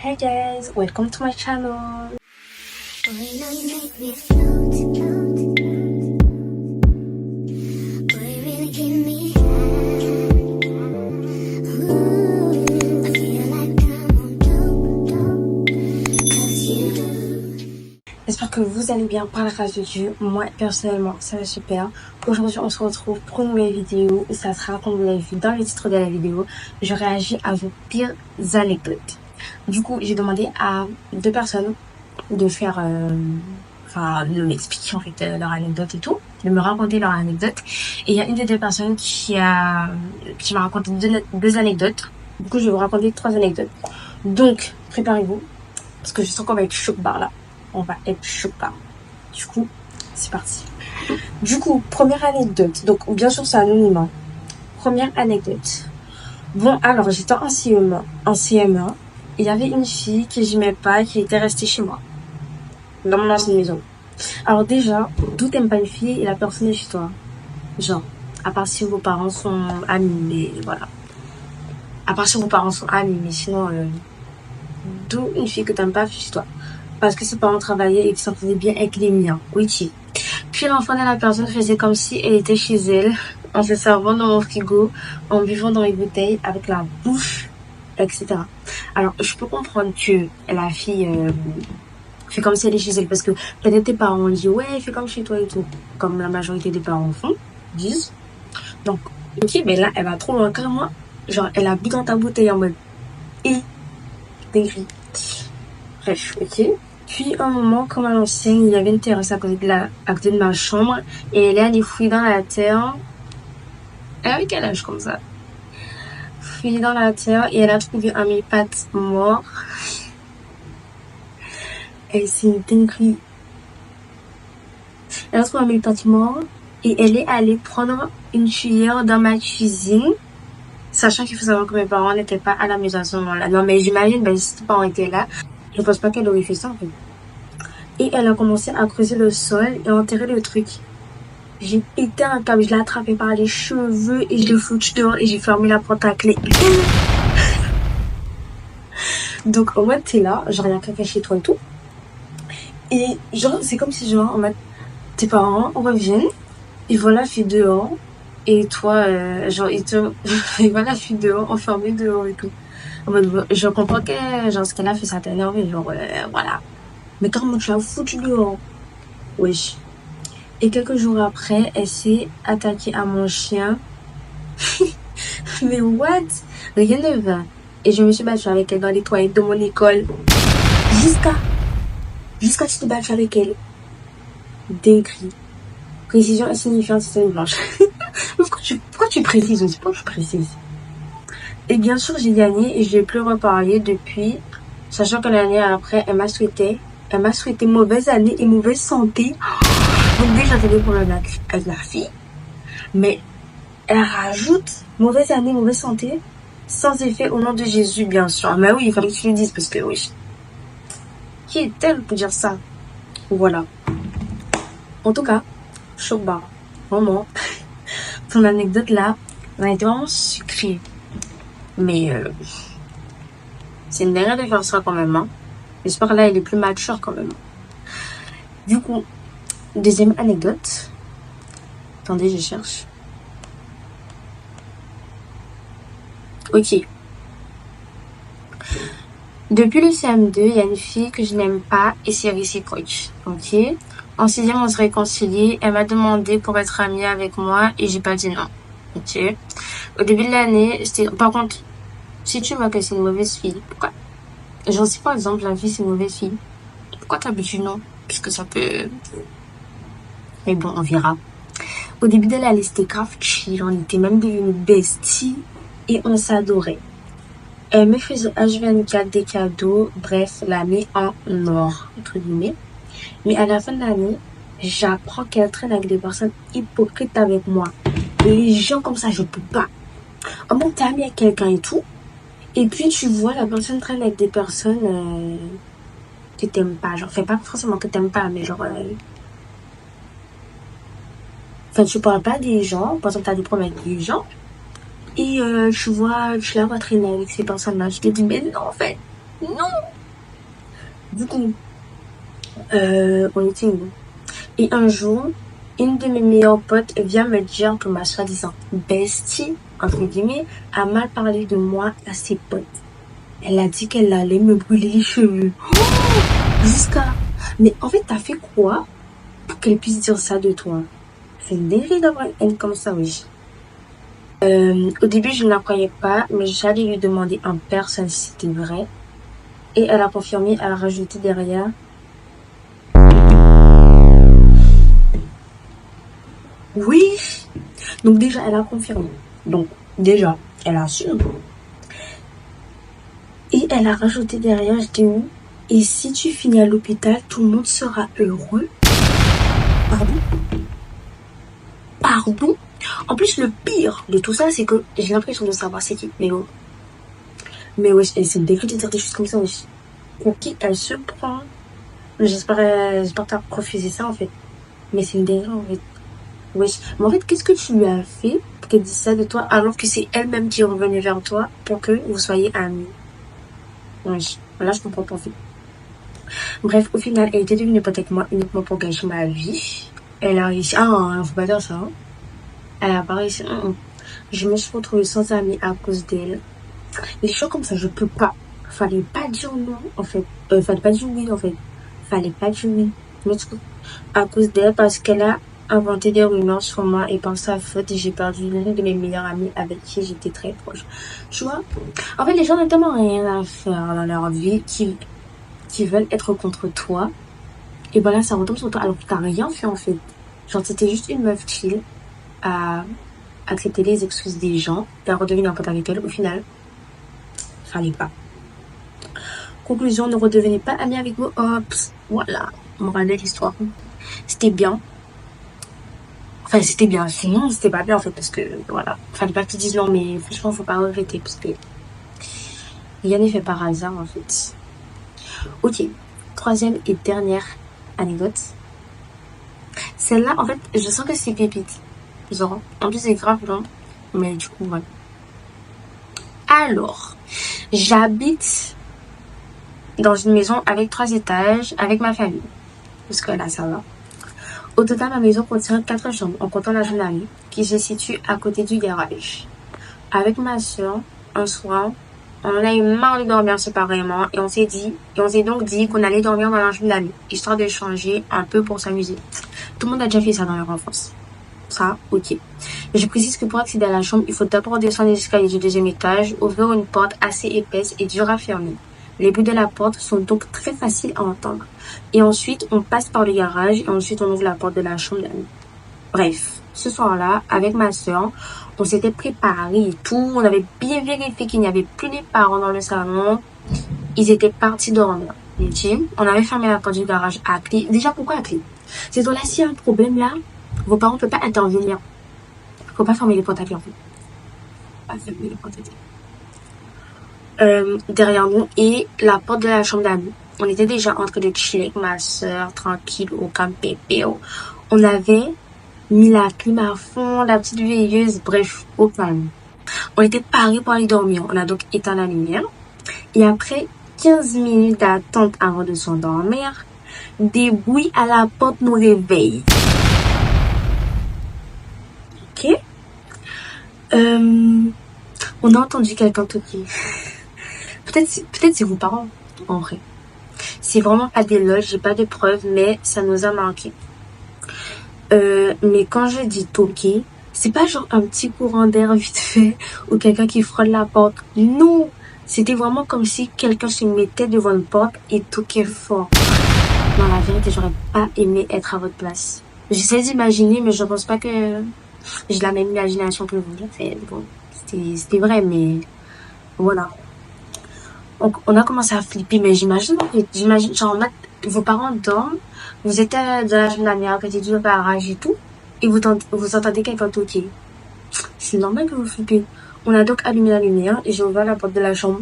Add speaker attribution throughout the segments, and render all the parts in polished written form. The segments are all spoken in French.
Speaker 1: Hey guys, welcome to my channel. J'espère que vous allez bien par la grâce de Dieu. Moi, personnellement, ça va super. Aujourd'hui, on se retrouve pour une nouvelle vidéo. Ça sera, comme vous l'avez vu dans le titre de la vidéo, je réagis à vos pires anecdotes. Du coup, j'ai demandé à deux personnes de faire, de m'expliquer en fait leur anecdote et tout, de me raconter leur anecdote. Et il y a une des deux personnes qui m'a raconté deux anecdotes. Du coup, je vais vous raconter 3 anecdotes. Donc, préparez-vous, parce que je sens qu'on va être choc barre là. On va être choquant. Du coup, c'est parti. Du coup, première anecdote. Donc, bien sûr, c'est anonyme. Première anecdote. Bon, alors, j'étais en CM1. Il y avait une fille que j'aimais pas, qui était restée chez moi. Dans mon ancienne maison. Alors déjà, d'où t'aimes pas une fille et la personne est chez toi. Genre, à part si vos parents sont amis, mais voilà. À part si vos parents sont amis, mais sinon, d'où une fille que t'aimes pas chez toi. Parce que ses parents travaillaient et qu'ils s'entendaient bien avec les miens. Oui. Puis l'enfant de la personne faisait comme si elle était chez elle, en se servant dans mon frigo, en buvant dans les bouteilles, avec la bouche, etc. Alors, je peux comprendre que la fille fait comme si elle est chez elle, parce que peut-être tes parents disent, ouais, fais comme chez toi et tout, comme la majorité des parents font, disent. Donc, ok, mais là, elle va trop loin que moi. Genre, elle a bu dans ta bouteille en mode, et t'écris. Bref, ok. Puis, un moment, comme à l'ancienne, il y avait une terrasse à côté de ma chambre. Et elle est allée fouiller dans la terre. Elle avait quel âge comme ça? Fouiller dans la terre et elle a trouvé un mille-pattes mort. Et c'est une dinguerie. Elle a trouvé un mille-pattes mort. Et elle est allée prendre une cuillère dans ma cuisine. Sachant qu'il faut savoir que mes parents n'étaient pas à la maison à ce moment-là. Non, mais j'imagine, si tes parents étaient là, je pense pas qu'elle aurait fait ça en fait. Et elle a commencé à creuser le sol et enterrer le truc. J'ai pété un câble, je l'ai attrapé par les cheveux et je l'ai foutu dehors et j'ai fermé la porte à clé. Donc en mode t'es là, genre rien qu'à faire chez toi et tout. Et genre c'est comme si genre en mode tes parents reviennent, ils voient la fille dehors et toi genre ils voient la fille dehors, enfermée dehors et tout. En mode je comprends que genre ce qu'elle a fait ça t'a énervé, genre voilà. Mais comment tu l'as foutu dehors? Wesh. Et quelques jours après, elle s'est attaquée à mon chien. Mais what? Rien ne va. Et je me suis battue avec elle dans les toilettes de mon école. Jusqu'à tu te battue avec elle. Décrit. Précision insignifiante, c'est une blanche. Pourquoi tu précises aussi? Pourquoi tu précises? Et bien sûr, j'ai gagné et je n'ai plus reparlé depuis. Sachant que l'année après, elle m'a souhaité mauvaise année et mauvaise santé. Donc déjà j'avais des problèmes avec la fille, mais elle rajoute mauvaise année, mauvaise santé, sans effet au nom de Jésus bien sûr. Mais oui, il fallait que tu le dises parce que oui. Qui est-elle pour dire ça? Voilà. En tout cas, choc barre. Vraiment. Ton anecdote là, on a été vraiment sucrée. Mais c'est une dernière de faire ça quand même. Hein. J'espère que là elle est plus mature quand même. Du coup, deuxième anecdote. Attendez, je cherche. Ok. Depuis le CM2, il y a une fille que je n'aime pas et c'est réciproque. Ok. En 6e, on se réconciliait. Elle m'a demandé pour être amie avec moi et j'ai pas dit non. Ok. Au début de l'année, par contre, si tu vois que c'est une mauvaise fille, pourquoi? Genre, si par exemple la fille c'est une mauvaise fille, pourquoi t'as dit non? Puisque ça peut. Mais bon, on verra. Au début de l'année, c'était grave chill. On était même devenus besties et on s'adorait. Elle me faisait H24 des cadeaux. Bref, l'année en or, entre guillemets. Mais à la fin de l'année, j'apprends qu'elle traîne avec des personnes hypocrites avec moi. Et les gens comme ça, je peux pas. Au moins, t'es amie avec quelqu'un et tout. Et puis, tu vois, la personne traîne avec des personnes que t'aimes pas. Genre, pas forcément que t'aimes pas, mais genre... tu parles pas des gens, par exemple, t'as des problèmes avec les gens, et tu la vois traîner avec ces personnes-là. Je te dis, mais non, en fait, Non. Du coup, on était où? Et un jour, une de mes meilleures potes vient me dire que ma soi-disant bestie, entre guillemets, a mal parlé de moi à ses potes. Elle a dit qu'elle allait me brûler les cheveux. Jusqu'à... Mais en fait, t'as fait quoi pour qu'elle puisse dire ça de toi? C'est une dinguerie d'avoir une haine comme ça, oui. Au début, je ne la croyais pas, mais j'allais lui demander en personne si c'était vrai. Et elle a confirmé, elle a rajouté derrière. Oui. Donc déjà, elle a confirmé. Donc déjà, elle assume. Et elle a rajouté derrière, je dis où? Et si tu finis à l'hôpital, tout le monde sera heureux. Pardon? Pardon? En plus, le pire de tout ça, c'est que j'ai l'impression de savoir c'est qui. Mais oh. Mais wesh, c'est une dégoût de dire des choses comme ça, wesh. Pour qui elle se prend? J'espère que t'as refusé ça, en fait. Mais c'est une dégoût, en fait. Wesh. Mais en fait, qu'est-ce que tu lui as fait pour qu'elle dise ça de toi, alors que c'est elle-même qui est revenue vers toi pour que vous soyez amis? Wesh. Là, je comprends pas, en fait. Bref, au final, elle était devenue pote avec moi uniquement pour gâcher ma vie. Elle a réussi. Ah, faut pas dire ça. Hein. Elle a pas réussi. Je me suis retrouvée sans amie à cause d'elle. Les choses comme ça, je peux pas. Fallait pas dire non, en fait. Fallait pas dire oui, en fait. Fallait pas dire oui. Mais à cause d'elle, parce qu'elle a inventé des rumeurs sur moi et par sa faute, j'ai perdu l'une de mes meilleures amies avec qui j'étais très proche. Tu vois? En fait, les gens n'ont tellement rien à faire dans leur vie qui veulent être contre toi. Et voilà, ça retombe sur toi alors que t'as rien fait, en fait. Genre, c'était juste une meuf chill à accepter les excuses des gens et à redevenir un pote avec elle. Au final, fallait pas. Conclusion, ne redevenez pas amis avec vos ops. Voilà, morale de l'histoire. C'était bien. Enfin, c'était bien. Sinon, c'était pas bien, en fait, parce que, voilà. Fallait pas que tu dises non, mais franchement, faut pas regretter, parce que rien n'est fait par hasard, en fait. Ok. Troisième et dernière anecdote. Celle-là, en fait, je sens que c'est pépite. Genre, en plus, c'est grave long. Mais du coup, voilà. Alors, j'habite dans une maison avec 3 étages, avec ma famille. Parce que là, ça va. Au total, ma maison contient 4 chambres, en comptant la chambre d'amis, qui se situe à côté du garage. Avec ma soeur, un soir, on a eu marre de dormir séparément et on s'est donc dit qu'on allait dormir dans la chambre d'amis, histoire de changer un peu pour s'amuser. Tout le monde a déjà fait ça dans leur enfance. Ça, ok. Mais je précise que pour accéder à la chambre, il faut d'abord descendre les escaliers du 2e étage, ouvrir une porte assez épaisse et dure à fermer. Les bruits de la porte sont donc très faciles à entendre. Et ensuite, on passe par le garage et ensuite on ouvre la porte de la chambre d'amis. Bref, ce soir-là, avec ma soeur, on s'était préparé et tout. On avait bien vérifié qu'il n'y avait plus les parents dans le salon. Ils étaient partis dormir. On avait fermé la porte du garage à clé. Déjà, pourquoi à clé? C'est donc là, s'il y a un problème là, vos parents ne peuvent pas intervenir. Faut pas fermer les portes à clé, en fait. Pas fermer les portes à clé. Derrière nous et la porte de la chambre d'amis. On était déjà en train de chiller avec ma soeur, tranquille, au camp pépéo. On avait mis la clim à fond, la petite veilleuse, bref, au calme. On était parés pour aller dormir. On a donc éteint la lumière. Et après 15 minutes d'attente avant de s'endormir, des bruits à la porte nous réveillent. Ok? On a entendu quelqu'un toquer. Peut-être c'est vos parents, en vrai. C'est vraiment pas des loges, j'ai pas de preuves, mais ça nous a marqué. Mais quand je dis toquer, c'est pas genre un petit courant d'air vite fait ou quelqu'un qui frôle la porte. Non, c'était vraiment comme si quelqu'un se mettait devant une porte et toquait fort. Dans la vérité, j'aurais pas aimé être à votre place. J'essaie d'imaginer, mais je pense pas que j'ai la même imagination que vous. Bon, c'était vrai, mais voilà. Donc, on a commencé à flipper, mais j'imagine, genre, vos parents dorment, vous êtes dans la chambre d'amis à côté du garage et tout, et vous entendez quelqu'un toquer. C'est normal que vous flippez. On a donc allumé la lumière et j'ai ouvert la porte de la chambre.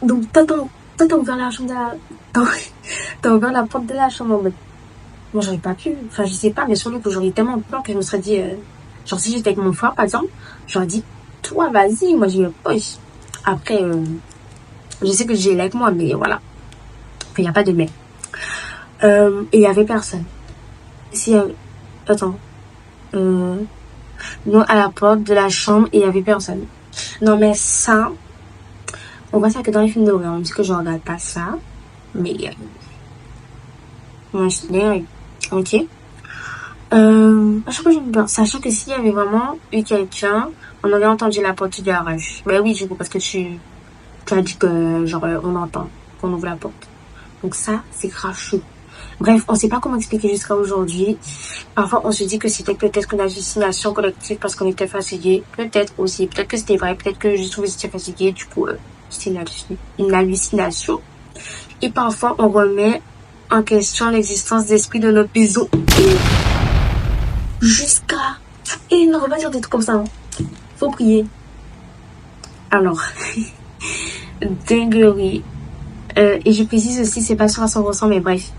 Speaker 1: Donc, t'as ouvert la chambre de la... T'as ouvert la porte de la chambre en mode... Moi, j'aurais pas pu. Enfin, je sais pas, mais sur le coup, j'aurais tellement peur que je me serais dit... Genre, si j'étais avec mon frère, par exemple, j'aurais dit, toi, vas-y, moi, j'y vais pas. Après, Je sais que j'ai like moi, mais voilà. Il n'y a pas de mais. Et il y avait personne. Si, attends. Nous, à la porte de la chambre, il y avait personne. Non, mais ça, on voit ça que dans les films d'horreur. On dit que je regarde pas ça. Mais, moi, je dis, ok. À chaque fois, j'ai peur. Sachant que s'il y avait vraiment eu quelqu'un, on aurait entendu la porte du garage. Ben oui, du coup, parce que tu as dit que, genre, on entend qu'on ouvre la porte. Donc ça, c'est grave chaud. Bref, on sait pas comment expliquer jusqu'à aujourd'hui. Parfois, on se dit que c'était peut-être une hallucination collective parce qu'on était fatigué. Peut-être aussi. Peut-être que c'était vrai. Peut-être que juste vous étiez fatigué. Du coup, c'était une hallucination. Et parfois, on remet en question l'existence d'esprit de notre maison. Jusqu'à... Et ne va pas dire des trucs comme ça. Hein. Faut prier. Alors, dinguerie. Et je précise aussi, c'est pas sûr à 100%, mais bref.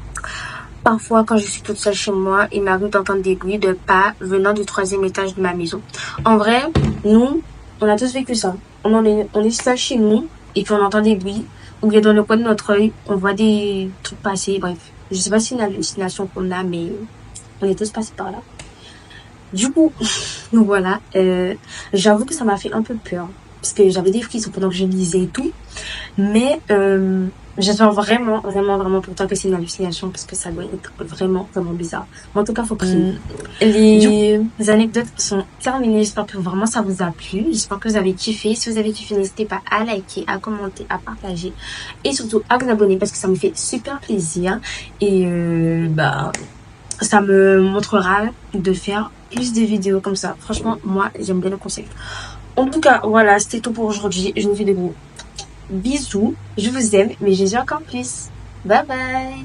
Speaker 1: Parfois, quand je suis toute seule chez moi, il m'arrive d'entendre des bruits de pas venant du 3e étage de ma maison. En vrai, nous, on a tous vécu ça. On est seul chez nous, et puis on entend des bruits. Ou bien dans le coin de notre œil, on voit des trucs passer. Bref, je sais pas si c'est une hallucination qu'on a, mais on est tous passés par là. Du coup, voilà, j'avoue que ça m'a fait un peu peur. Parce que j'avais des frissons pendant que je lisais et tout. Mais j'espère vraiment pour toi que c'est une hallucination. Parce que ça doit être vraiment bizarre. Mais en tout cas, faut prier. Les anecdotes sont terminées. J'espère que vraiment ça vous a plu. J'espère que vous avez kiffé. Si vous avez kiffé, n'hésitez pas à liker, à commenter, à partager. Et surtout à vous abonner parce que ça me fait super plaisir. Et ça me montrera de faire plus de vidéos comme ça. Franchement, moi, j'aime bien le concept. En tout cas, voilà, c'était tout pour aujourd'hui. Je vous fais des gros bisous. Je vous aime, mais je vous dis encore plus. Bye bye.